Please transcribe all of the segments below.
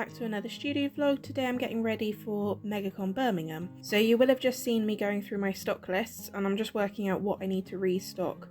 back to another studio vlog. Today I'm getting ready for Megacon Birmingham. So you will have just seen me going through my stock lists and I'm just working out what I need to restock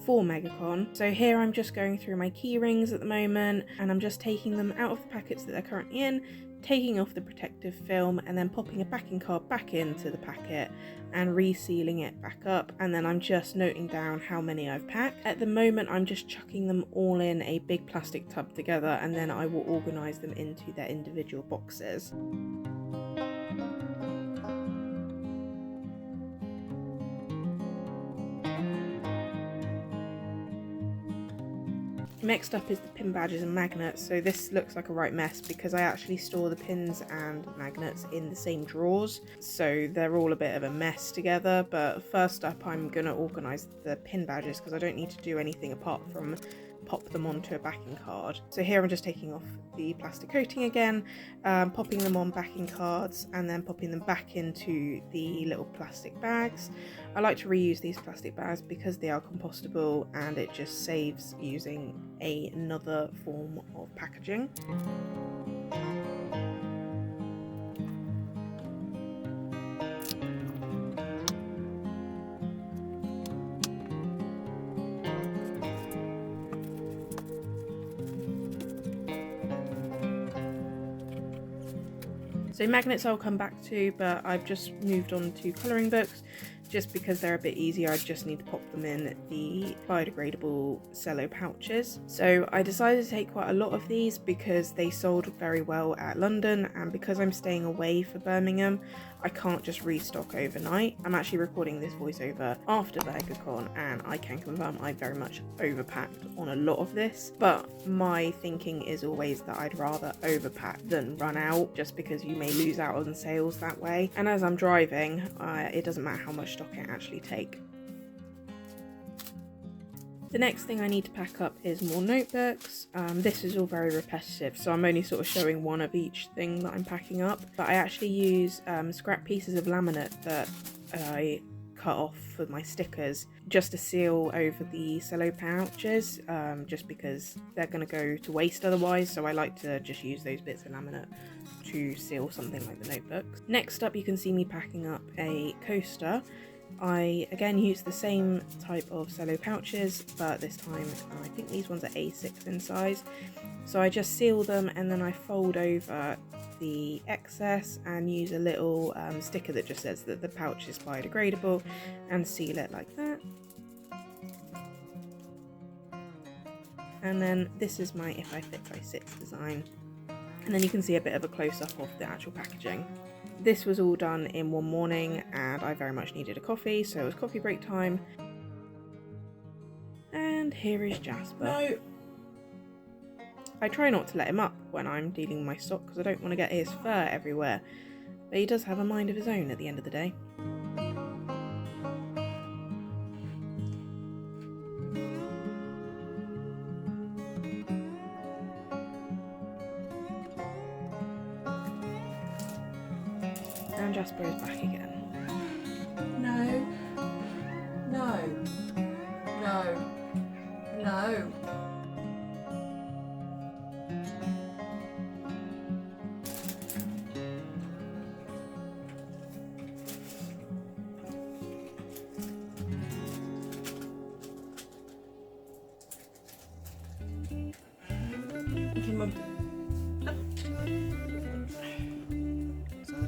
for Megacon. So here I'm just going through my key rings at the moment and I'm just taking them out of the packets that they're currently in, taking off the protective film and then popping a backing card back into the packet and resealing it back up, and then I'm just noting down how many I've packed. At the moment I'm just chucking them all in a big plastic tub together and then I will organise them into their individual boxes. Next up is the pin badges and magnets. So this looks like a right mess because I actually store the pins and magnets in the same drawers, so they're all a bit of a mess together. But first up I'm going to organise the pin badges because I don't need to do anything apart from pop them onto a backing card. So here I'm just taking off the plastic coating again, popping them on backing cards and then popping them back into the little plastic bags. I like to reuse these plastic bags because they are compostable and it just saves using another form of packaging. So magnets I'll come back to, but I've just moved on to colouring books just because they're a bit easier. I just need to pop them in the biodegradable cello pouches. So I decided to take quite a lot of these because they sold very well at London, and because I'm staying away for Birmingham I can't just restock overnight. I'm actually recording this voiceover after Megacon and I can confirm I very much overpacked on a lot of this, but my thinking is always that I'd rather overpack than run out, just because you may lose out on sales that way. And as I'm driving, it doesn't matter how much stock I actually take. The next thing I need to pack up is more notebooks. This is all very repetitive, so I'm only sort of showing one of each thing that I'm packing up. But I actually use scrap pieces of laminate that I cut off for my stickers just to seal over the cello pouches, just because they're going to go to waste otherwise. So I like to just use those bits of laminate to seal something like the notebooks. Next up you can see me packing up a coaster. I again use the same type of cello pouches, but this time I think these ones are A6 in size. So I just seal them and then I fold over the excess and use a little sticker that just says that the pouch is biodegradable and seal it like that. And then this is my If I Fix I Sits design. And then you can see a bit of a close-up of the actual packaging. This was all done in one morning and I very much needed a coffee, so it was coffee break time. And here is Jasper. No. I try not to let him up when I'm dealing with my stock because I don't want to get his fur everywhere, but he does have a mind of his own at the end of the day. And Jasper is back again. No. No. No. No.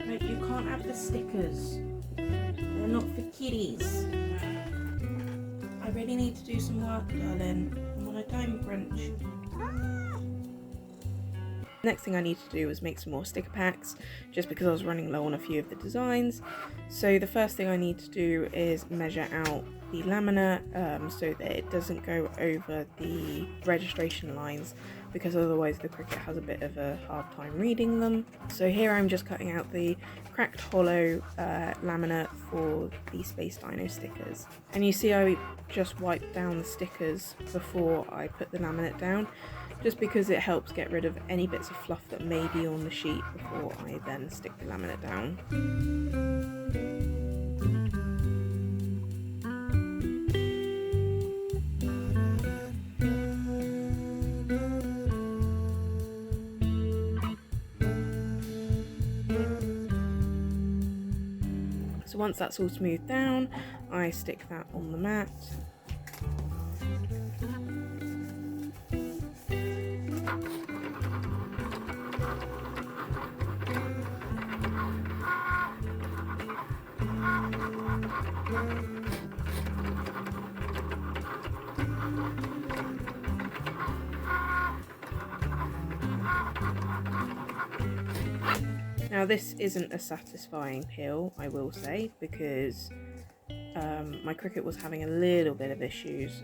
Mate, you can't have the stickers. They're not for kiddies. I really need to do some work, darling. I'm on a time crunch. Next thing I need to do is make some more sticker packs, just because I was running low on a few of the designs. So the first thing I need to do is measure out the laminate so that it doesn't go over the registration lines, because otherwise the Cricut has a bit of a hard time reading them. So here I'm just cutting out the cracked hollow laminate for the Space Dino stickers. And you see I just wiped down the stickers before I put the laminate down, just because it helps get rid of any bits of fluff that may be on the sheet before I then stick the laminate down. So once that's all smoothed down, I stick that on the mat. Now this isn't a satisfying peel, I will say, because my Cricut was having a little bit of issues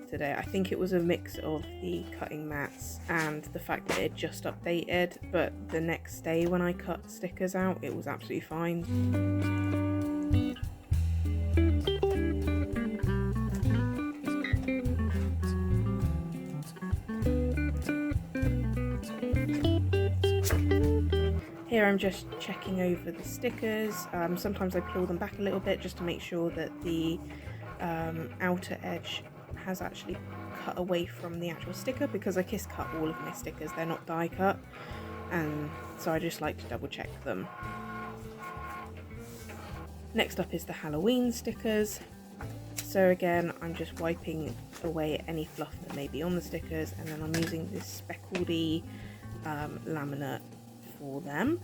today. I think it was a mix of the cutting mats and the fact that it just updated, but the next day when I cut stickers out, it was absolutely fine. Here I'm just checking over the stickers. Sometimes I peel them back a little bit just to make sure that the outer edge has actually cut away from the actual sticker, because I kiss cut all of my stickers, they're not die cut, and so I just like to double check them. Next up is the Halloween stickers. So again, I'm just wiping away any fluff that may be on the stickers, and then I'm using this speckledy laminate for them.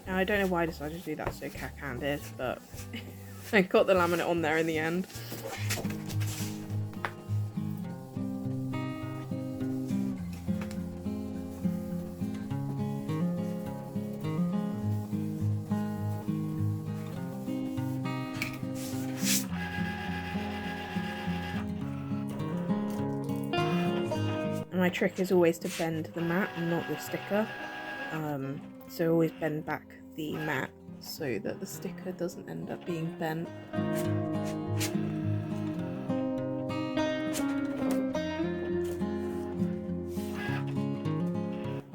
Now I don't know why I decided to do that so cack-handed, but I got the laminate on there in the end. My trick is always to bend the mat and not the sticker, so always bend back the mat so that the sticker doesn't end up being bent.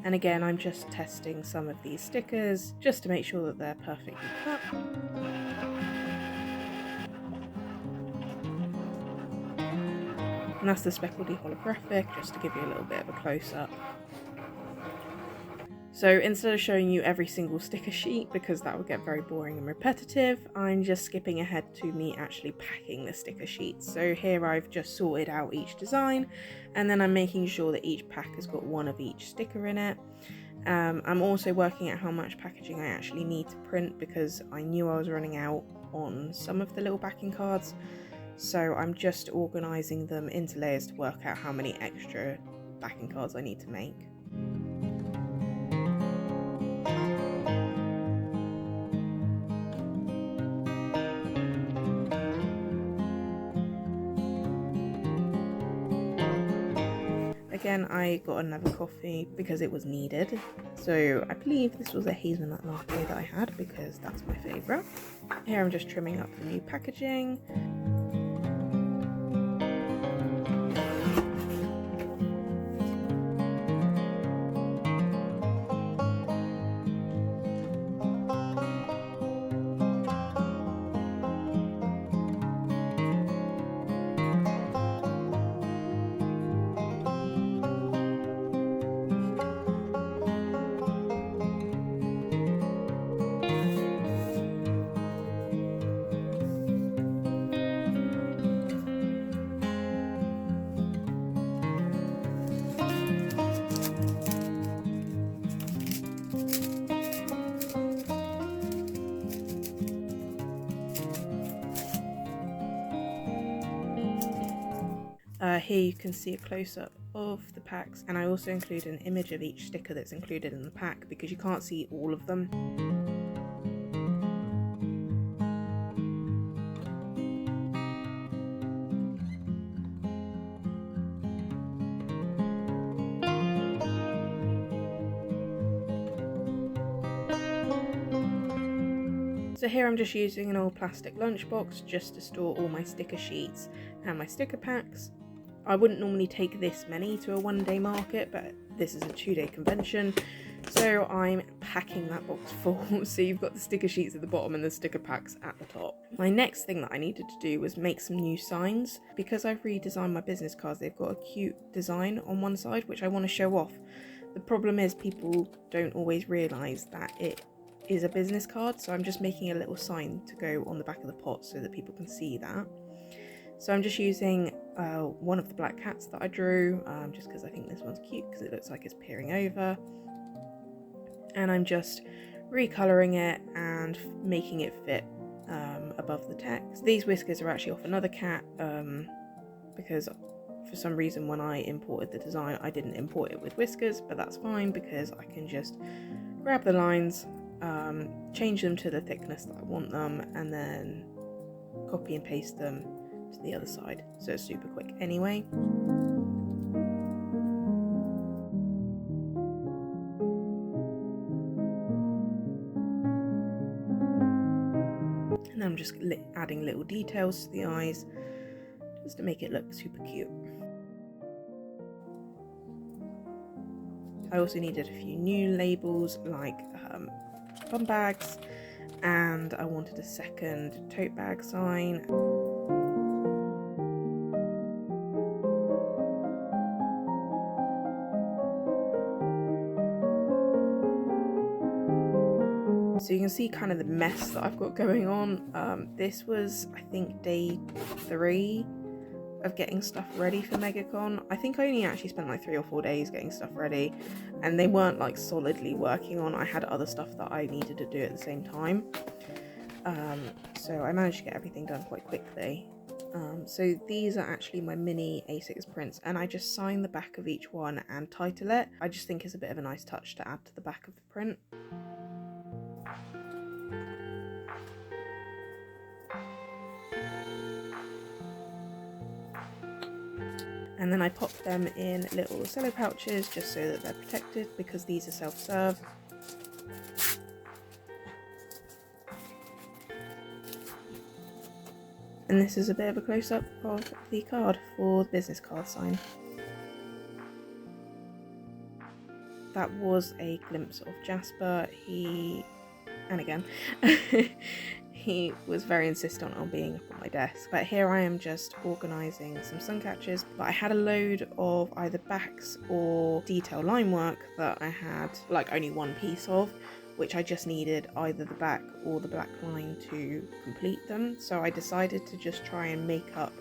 And again, I'm just testing some of these stickers just to make sure that they're perfectly cut. And that's the speckledy holographic, just to give you a little bit of a close-up. So instead of showing you every single sticker sheet, because that would get very boring and repetitive, I'm just skipping ahead to me actually packing the sticker sheets. So here I've just sorted out each design, and then I'm making sure that each pack has got one of each sticker in it. I'm also working out how much packaging I actually need to print, because I knew I was running out on some of the little backing cards. So I'm just organising them into layers to work out how many extra backing cards I need to make. Again, I got another coffee because it was needed. So I believe this was a hazelnut latte that I had, because that's my favourite. Here I'm just trimming up the new packaging. Here you can see a close-up of the packs, and I also include an image of each sticker that's included in the pack, because you can't see all of them. So here I'm just using an old plastic lunchbox just to store all my sticker sheets and my sticker packs. I wouldn't normally take this many to a one-day market, but this is a 2-day convention, so I'm packing that box full. So you've got the sticker sheets at the bottom and the sticker packs at the top. My next thing that I needed to do was make some new signs. Because I've redesigned my business cards, they've got a cute design on one side which I want to show off. The problem is people don't always realise that it is a business card, so I'm just making a little sign to go on the back of the pot so that people can see that. So I'm just using one of the black cats that I drew, just because I think this one's cute because it looks like it's peering over. And I'm just recolouring it and making it fit above the text. These whiskers are actually off another cat because for some reason when I imported the design I didn't import it with whiskers, but that's fine because I can just grab the lines, change them to the thickness that I want them, and then copy and paste them to the other side, so it's super quick anyway. And I'm just adding little details to the eyes just to make it look super cute. I also needed a few new labels like bum bags, and I wanted a second tote bag sign. So you can see kind of the mess that I've got going on. This was, I think, day 3 of getting stuff ready for Megacon. I think I only actually spent like 3 or 4 days getting stuff ready, and they weren't like solidly working on. I had other stuff that I needed to do at the same time. So I managed to get everything done quite quickly. So these are actually my mini A6 prints, and I just sign the back of each one and title it. I just think it's a bit of a nice touch to add to the back of the print. And then I pop them in little cello pouches just so that they're protected, because these are self-serve. And this is a bit of a close-up of the card for the business card sign. That was a glimpse of Jasper. And again, he was very insistent on being up on my desk. But here I am just organising some sun catchers. But I had a load of either backs or detail line work that I had like only one piece of, which I just needed either the back or the black line to complete them. So I decided to just try and make up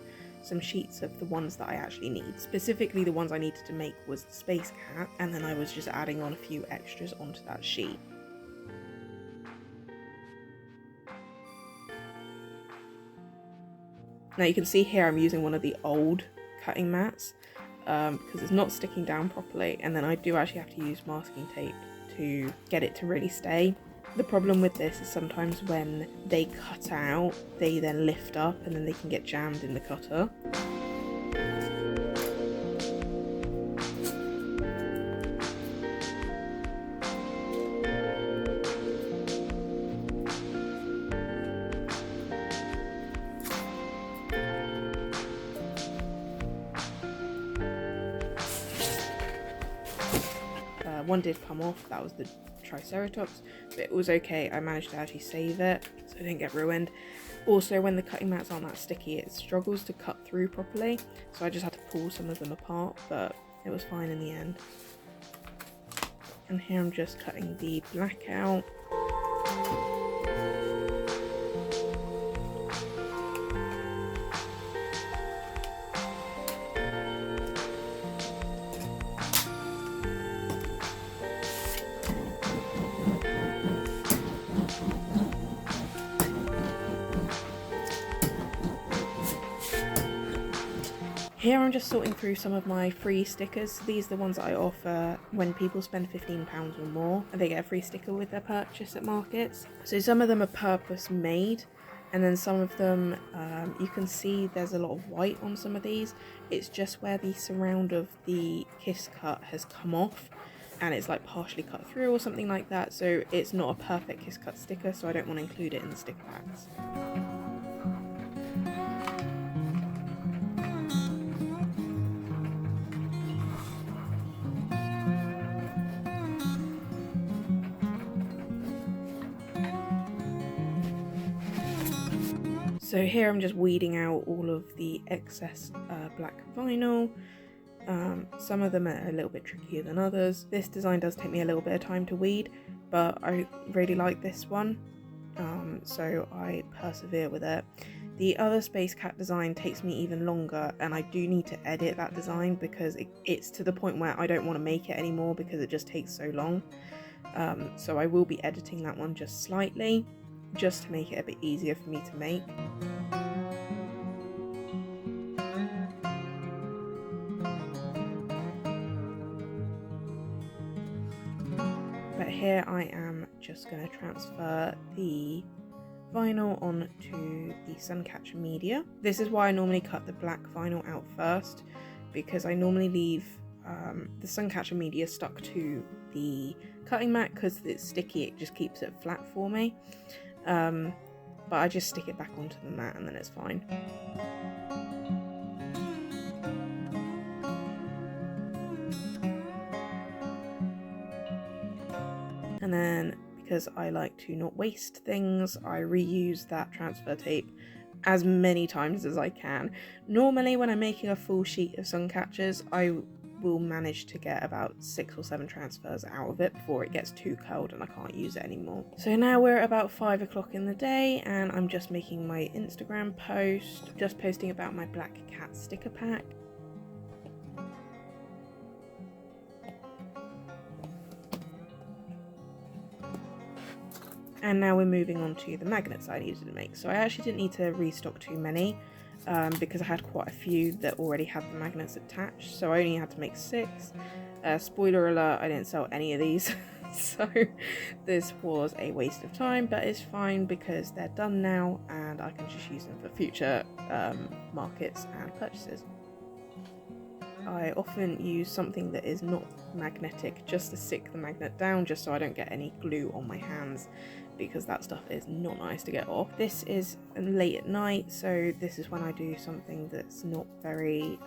some sheets of the ones that I actually need. Specifically the ones I needed to make was the space cat, and then I was just adding on a few extras onto that sheet. Now you can see here I'm using one of the old cutting mats because it's not sticking down properly, and then I do actually have to use masking tape to get it to really stay. The problem with this is sometimes when they cut out, they then lift up and then they can get jammed in the cutter. One did come off, that was the Triceratops, but it was okay. I managed to actually save it so it didn't get ruined. Also, when the cutting mats aren't that sticky, it struggles to cut through properly, so I just had to pull some of them apart, but it was fine in the end. And here I'm just cutting the black out. Here I'm just sorting through some of my free stickers. These are the ones that I offer when people spend £15 or more, and they get a free sticker with their purchase at markets. So some of them are purpose made, and then some of them you can see there's a lot of white on some of these. It's just where the surround of the kiss cut has come off and it's like partially cut through or something like that, so it's not a perfect kiss cut sticker, so I don't want to include it in the sticker packs. So here I'm just weeding out all of the excess black vinyl. Some of them are a little bit trickier than others. This design does take me a little bit of time to weed, but I really like this one, so I persevere with it. The other Space Cat design takes me even longer, and I do need to edit that design because it's to the point where I don't want to make it anymore because it just takes so long. So I will be editing that one just slightly, just to make it a bit easier for me to make. But here I am just going to transfer the vinyl onto the Suncatcher media. This is why I normally cut the black vinyl out first, because I normally leave the Suncatcher media stuck to the cutting mat because it's sticky, it just keeps it flat for me. But I just stick it back onto the mat and then it's fine. And then, because I like to not waste things, I reuse that transfer tape as many times as I can. Normally when I'm making a full sheet of Suncatchers, I will manage to get about 6 or 7 transfers out of it before it gets too curled and I can't use it anymore. So now we're at about 5 o'clock in the day and I'm just making my Instagram post, just posting about my black cat sticker pack. And now we're moving on to the magnets I needed to make. So I actually didn't need to restock too many because I had quite a few that already had the magnets attached. So I only had to make 6. Spoiler alert, I didn't sell any of these. So this was a waste of time, but it's fine because they're done now and I can just use them for future markets and purchases. I often use something that is not magnetic just to stick the magnet down, just so I don't get any glue on my hands, because that stuff is not nice to get off. This is late at night, so this is when I do something that's not very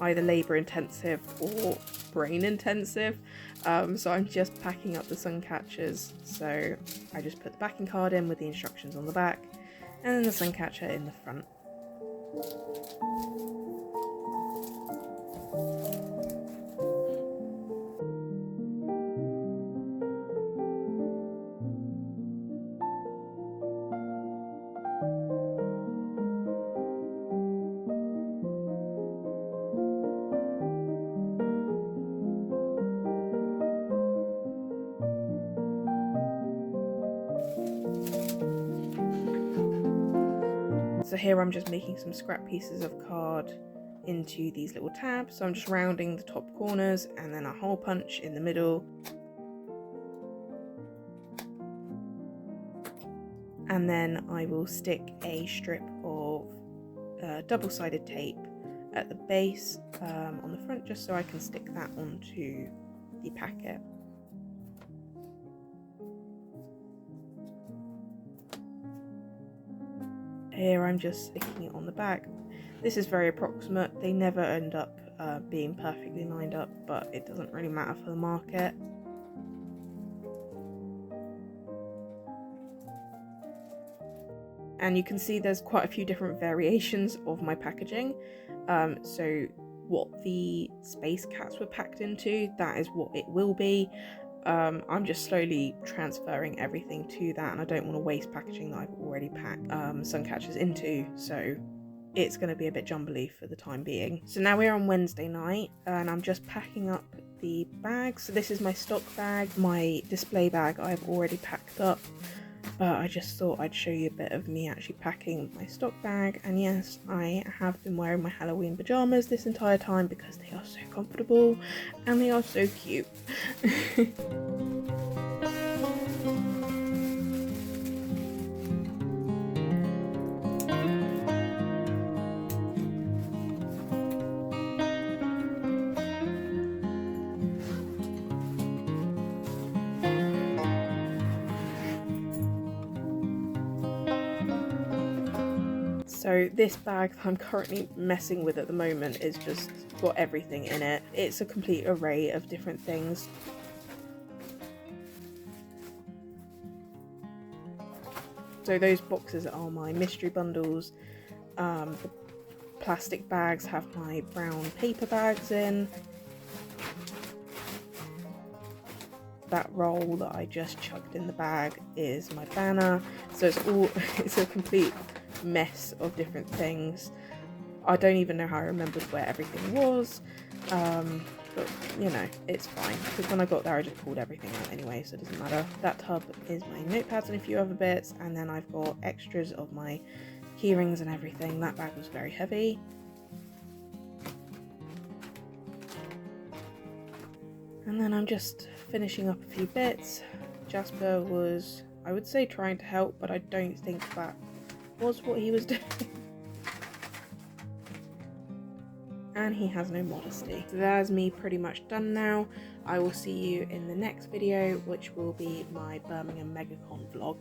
either labour intensive or brain intensive. So I'm just packing up the Suncatchers. So I just put the backing card in with the instructions on the back and then the Suncatcher in the front. So here I'm just making some scrap pieces of card into these little tabs. So I'm just rounding the top corners and then a hole punch in the middle. And then I will stick a strip of double-sided tape at the base on the front, just so I can stick that onto the packet. Here I'm just sticking it on the back. This is very approximate. They never end up being perfectly lined up, but it doesn't really matter for the market. And you can see there's quite a few different variations of my packaging. So what the Space Cats were packed into, that is what it will be. I'm just slowly transferring everything to that, and I don't want to waste packaging that I've already packed Suncatchers into, so it's going to be a bit jumbly for the time being. So now we're on Wednesday night and I'm just packing up the bags. So this is my stock bag. My display bag I've already packed up, but I just thought I'd show you a bit of me actually packing my stock bag. And yes, I have been wearing my Halloween pajamas this entire time because they are so comfortable and they are so cute. So this bag that I'm currently messing with at the moment is just got everything in it. It's a complete array of different things. So So those boxes are my mystery bundles. The plastic bags have my brown paper bags in. That roll that I just chucked in the bag is my banner. So it's a complete mess of different things. I don't even know how I remembered where everything was, but you know, it's fine, because when I got there I just pulled everything out anyway, so it doesn't matter. That tub is my notepads and a few other bits, and then I've got extras of my keyrings and everything. That bag was very heavy. And then I'm just finishing up a few bits. Jasper was, I would say, trying to help, but I don't think that was what he was doing. And he has no modesty. So that is me pretty much done now. I will see you in the next video, which will be my Birmingham Megacon vlog.